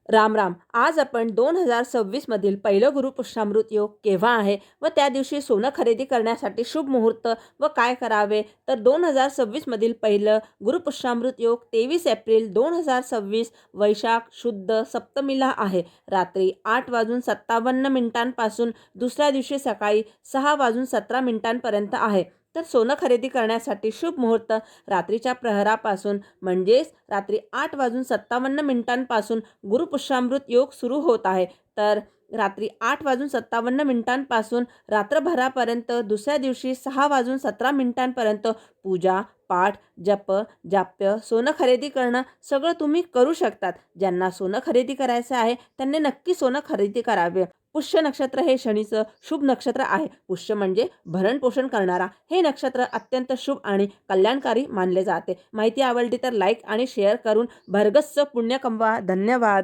राम राम. आज आपण 2026 मधील पहिलं गुरुपुष्यामृत योग केव्हा आहे व त्या दिवशी सोनं खरेदी करण्यासाठी शुभ मुहूर्त व काय करावे, तर 2026 मधील पहिलं गुरुपुष्यामृत योग 23 एप्रिल 2026 वैशाख शुद्ध सप्तमीला आहे. रात्री 8:57 दुसऱ्या दिवशी सकाळी 6:17 आहे. तर सोनं खरेदी करण्यासाठी शुभ मुहूर्त रात्रीच्या प्रहरापासून म्हणजेच रात्री 8:57 गुरुपुष्यामृत योग सुरू होत आहे. तर रात्री 8:57 रात्रभरापर्यंत दुसऱ्या दिवशी 6:17 पूजा, पाठ, जप, जाप्य, सोनं खरेदी करणं सगळं तुम्ही करू शकतात. ज्यांना सोनं खरेदी करायचं आहे त्यांनी नक्की सोनं खरेदी करावे. पुष्य नक्षत्र हे शनीचं शुभ नक्षत्र आहे. पुष्य म्हणजे भरण पोषण करणारा हे नक्षत्र अत्यंत शुभ आणि कल्याणकारी मानले जाते. माहिती आवडली तर लाईक आणि शेअर करून भरगच्च पुण्य कमवा. धन्यवाद.